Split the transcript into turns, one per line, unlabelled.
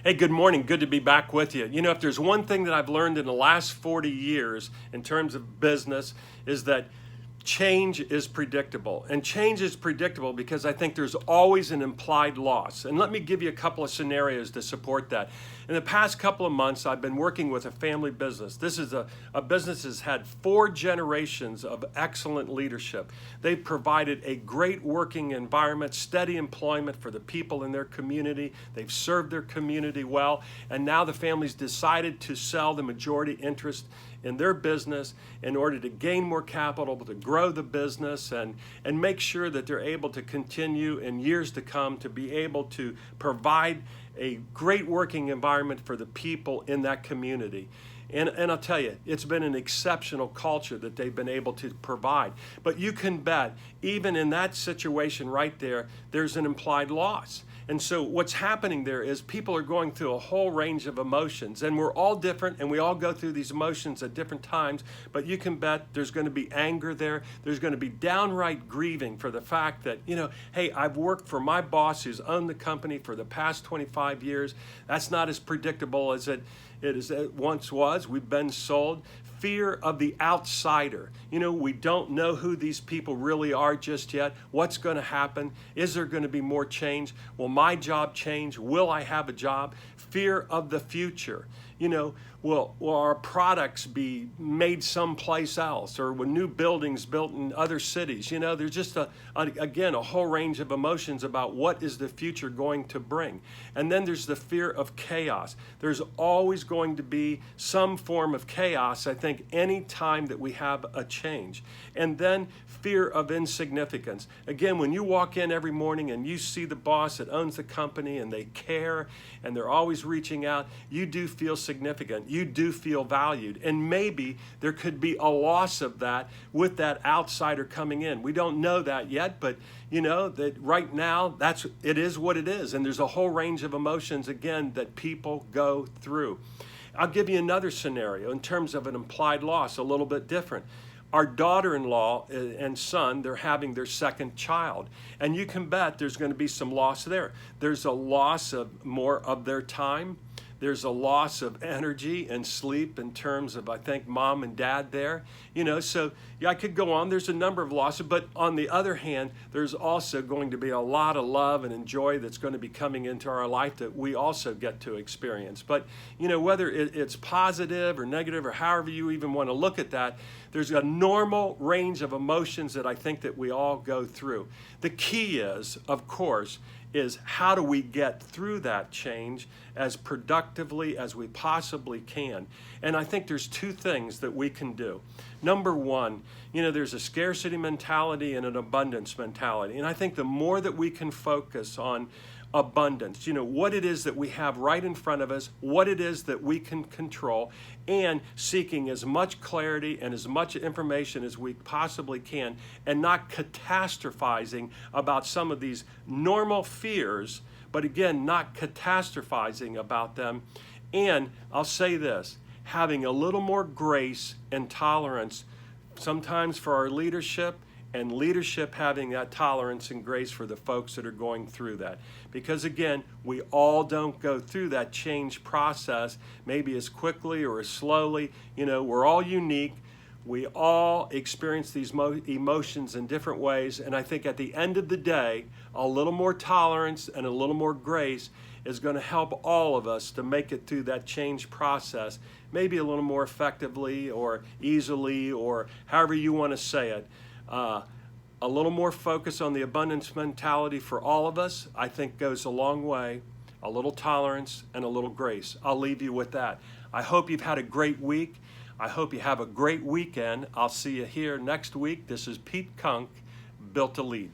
Hey, good morning. Good to be back with you. You know, if there's one thing that I've learned in the last 40 years in terms of business, is that change is predictable. And change is predictable because I think there's always an implied loss. And let me give you a couple of scenarios to support that. In the past couple of months, I've been working with a family business. This is a business that's had 4 generations of excellent leadership. They've provided a great working environment, steady employment for the people in their community. They've served their community well. And now the family's decided to sell the majority interest in their business in order to gain more capital, to grow the business and make sure that they're able to continue in years to come to be able to provide a great working environment for the people in that community. And I'll tell you, it's been an exceptional culture that they've been able to provide. But you can bet, even in that situation right there, there's an implied loss. And so what's happening there is people are going through a whole range of emotions, and we're all different, and we all go through these emotions at different times. But you can bet there's going to be anger there. There's going to be downright grieving for the fact that, hey, I've worked for my boss who's owned the company for the past 25 years. That's not as predictable as it once was. We've been sold. Fear of the outsider. We don't know who these people really are just yet. What's going to happen? Is there going to be more change? Will my job change? Will I have a job? Fear of the future. Will our products be made someplace else, or will new buildings built in other cities? There's just again a whole range of emotions about what is the future going to bring. And then there's the fear of chaos. There's always going to be some form of chaos, I think, any time that we have a change. And then fear of insignificance. Again, when you walk in every morning and you see the boss that owns the company and they care and they're always reaching out, you do feel significant. You do feel valued. And maybe there could be a loss of that with that outsider coming in. We don't know that yet, but that right now it is what it is. And there's a whole range of emotions, again, that people go through. I'll give you another scenario in terms of an implied loss, a little bit different. Our daughter-in-law and son, they're having their second child. And you can bet there's going to be some loss there. There's a loss of more of their time. There's a loss of energy and sleep in terms of, I think, mom and dad there. So I could go on. There's a number of losses. But on the other hand, there's also going to be a lot of love and joy that's going to be coming into our life that we also get to experience. But, whether it's positive or negative or however you even want to look at that, there's a normal range of emotions that I think that we all go through. The key is, of course, is how do we get through that change as productively as we possibly can. And I think there's 2 things that we can do. Number one, there's a scarcity mentality and an abundance mentality. And I think the more that we can focus on abundance, what it is that we have right in front of us, what it is that we can control, and seeking as much clarity and as much information as we possibly can, and not catastrophizing about some of these normal fears, but again, not catastrophizing about them. And I'll say this, having a little more grace and tolerance sometimes for our leadership, and leadership having that tolerance and grace for the folks that are going through that. Because again, we all don't go through that change process maybe as quickly or as slowly. We're all unique. We all experience these emotions in different ways. And I think at the end of the day, a little more tolerance and a little more grace is going to help all of us to make it through that change process, maybe a little more effectively or easily, or however you want to say it. A little more focus on the abundance mentality for all of us, I think, goes a long way. A little tolerance and a little grace. I'll leave you with that. I hope you've had a great week. I hope you have a great weekend. I'll see you here next week. This is Pete Kunk, Built to Lead.